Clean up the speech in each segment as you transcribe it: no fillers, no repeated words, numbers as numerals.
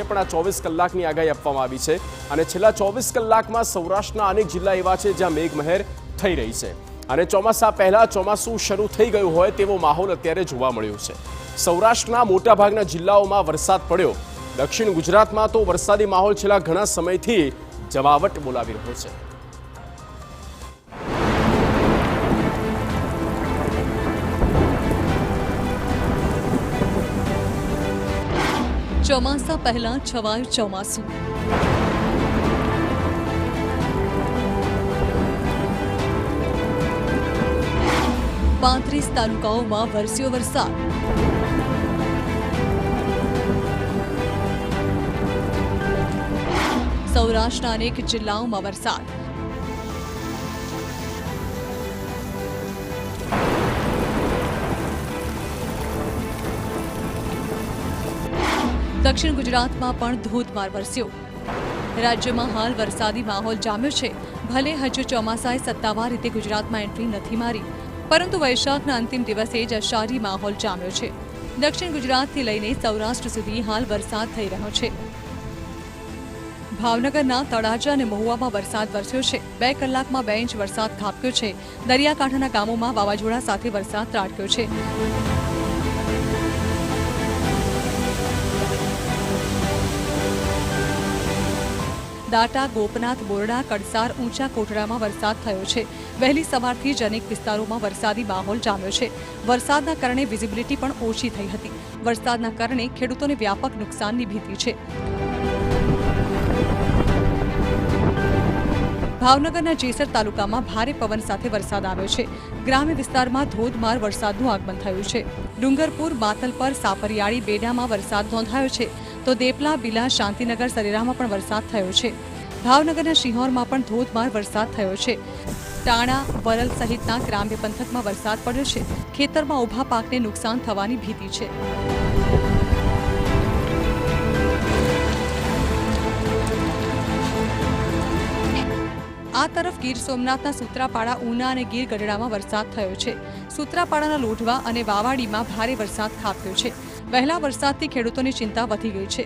છે, પણ આ 24 કલાકની આગાહી આપવામાં આવી છે અને છેલ્લા 24 કલાકમાં સૌરાષ્ટ્રના અનેક જિલ્લા એવા છે જ્યાં મેઘમહેર થઈ રહી છે અને ચોમાસા પહેલા ચોમાસું શરૂ થઈ ગયું હોય તેવો માહોલ અત્યારે જોવા મળ્યો છે। સૌરાષ્ટ્રના મોટાભાગના જિલ્લાઓમાં વરસાદ પડ્યો। દક્ષિણ ગુજરાતમાં તો વરસાદી માહોલ છેલ્લા ઘણા સમયથી જમાવટ બોલાવી રહ્યો છે। ચોમાસા પહેલા છવાયું ચોમાસું। 35 તાલુકાઓમાં વરસ્યો વરસાદ। સૌરાષ્ટ્રના અનેક જિલ્લાઓમાં વરસાદ। દક્ષિણ ગુજરાતમાં પણ ધોધમાર વરસ્યો। રાજ્યમાં હાલ વરસાદી માહોલ જામ્યો છે। ભલે હજુ ચોમાસાએ સત્તાવાર રીતે ગુજરાતમાં એન્ટ્રી નથી મારી, પરંતુ વૈશાખના અંતિમ દિવસે જ અષાઢી માહોલ જામ્યો છે। દક્ષિણ ગુજરાતથી લઈને સૌરાષ્ટ્ર સુધી હાલ વરસાદ થઈ રહ્યો છે। ભાવનગરના તળાજા અને મહુવામાં વરસાદ વરસ્યો છે। 2 કલાકમાં 2 ઇંચ વરસાદ ખાબક્યો છે। દરિયાકાંઠાના ગામોમાં વાવાઝોડા સાથે વરસાદ ત્રાટક્યો છે। દાટા, ગોપનાથ, બોરડા, કડસાર, ઊંચા કોટડામાં વરસાદ થયો છે। વહેલી સવારથી જ અનેક વિસ્તારોમાં વરસાદી માહોલ જામ્યો છે। વરસાદના કારણે વિઝિબિલિટી પણ ઓછી થઈ હતી। વરસાદના કારણે ખેડૂતોને વ્યાપક નુકસાનની ભીતિ છે। ભાવનગરના જેસર તાલુકામાં ભારે પવન સાથે વરસાદ આવ્યો છે। ગ્રામ્ય વિસ્તારમાં ધોધમાર વરસાદનું આગમન થયું છે। ડુંગરપુર, માતલપર, સાપરિયાળી, બેડામાં વરસાદ નોંધાયો છે, તો દેપલા, બિલા, શાંતિનગર, સરેરામાં પણ વરસાદ થયો છે। ભાવનગરના શિહોરમાં પણ ધોધમાર વરસાદ થયો છે। ટાણા, વરલ સહિતના ગ્રામ્ય પંથકમાં વરસાદ પડ્યો છે। ખેતરમાં ઊભા પાકને નુકસાન થવાની ભીતિ છે। આ તરફ ગીર સોમનાથના સૂત્રાપાડા, ઉના અને ગીર ગઢડામાં વરસાદ થયો છે। સૂત્રાપાડાના લોઢવા અને વાવાડીમાં ભારે વરસાદ ખાબક્યો છે। વહેલા વરસાદથી ખેડૂતોની ચિંતા વધી ગઈ છે।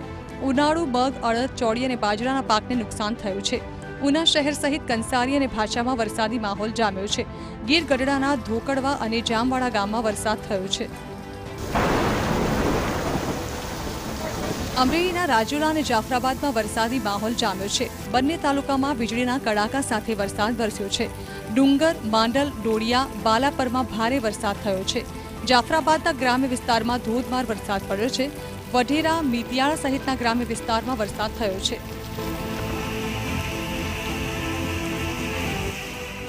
ઉનાળુ, બગ, અડદ, ચોળી અને બાજરાના પાકને નુકસાન થયું છે। ઉના શહેર સહિત કંસારી અને ભાચામાં વરસાદી માહોલ જામ્યો છે। ગીર ગઢડાના ધોકડવા અને જામવાડા ગામમાં વરસાદ થયો છે। અમરેલીના રાજુલા અને જાફરાબાદમાં વરસાદી માહોલ જામ્યો છે। બંને તાલુકામાં વીજળીના કડાકા સાથે વરસાદ વરસ્યો છે। ડુંગર, માંડલ, ડોડિયા, બાલાપરમાં ભારે વરસાદ થયો છે। જાફરાબાદના ગ્રામ્ય વિસ્તારમાં ધોધમાર વરસાદ પડ્યો છે। વઢેરા, મિતિયાળ સહિતના ગ્રામ્ય વિસ્તારમાં વરસાદ થયો છે।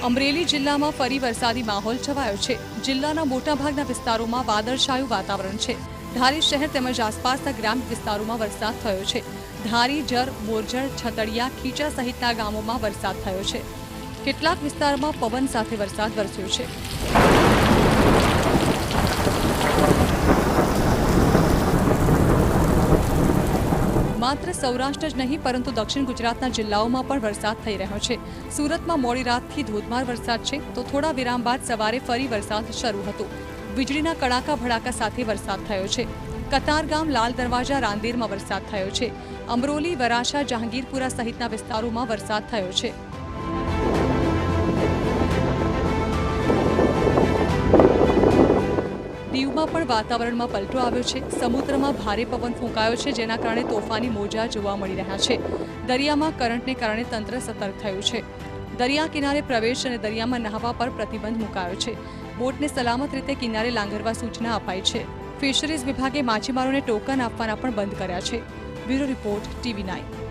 અમરેલી જિલ્લામાં ફરી વરસાદી માહોલ છવાયો છે। જિલ્લાના મોટાભાગના વિસ્તારોમાં વાદળછાયું વાતાવરણ છે। ધારી શહેર તેમજ આસપાસના ગ્રામ્ય વિસ્તારોમાં વરસાદ થયો છે। ધારી, જર, બોરજર, છતડિયા, ખીચા સહિતના ગામોમાં વરસાદ થયો છે। કેટલાક વિસ્તારોમાં પવન સાથે વરસાદ વરસ્યો છે। માત્ર સૌરાષ્ટ્ર જ નહીં, પરંતુ દક્ષિણ ગુજરાતના જિલ્લાઓમાં પણ વરસાદ થઈ રહ્યો છે। સુરતમાં મોડી રાતથી ધોધમાર વરસાદ છે, તો થોડા વિરામ બાદ સવારે ફરી વરસાદ શરૂ હતો। વીજળીના કડાકા ભડાકા સાથે વરસાદ થયો છે। કતારગામ, લાલ દરવાજા, રાંદેરમાં વરસાદ થયો છે। અમરોલી, વરાછા, જહાંગીરપુરા સહિતના વિસ્તારોમાં વરસાદ થયો છે। દીવમાં પણ વાતાવરણમાં પલટો આવ્યો છે। સમુદ્રમાં ભારે પવન ફૂંકાયો છે, જેના કારણે તોફાની મોજા જોવા મળી રહ્યા છે। દરિયામાં કરંટને કારણે તંત્ર સતર્ક થયું છે। દરિયા કિનારે પ્રવેશ અને દરિયામાં નહાવા પર પ્રતિબંધ મુકાયો છે। બોટને સલામત રીતે કિનારે લાંગરવા સૂચના અપાઈ છે। ફિશરીઝ વિભાગે માછીમારોને ટોકન આપવાના પણ બંધ કર્યા છે। Bureau report, TV9।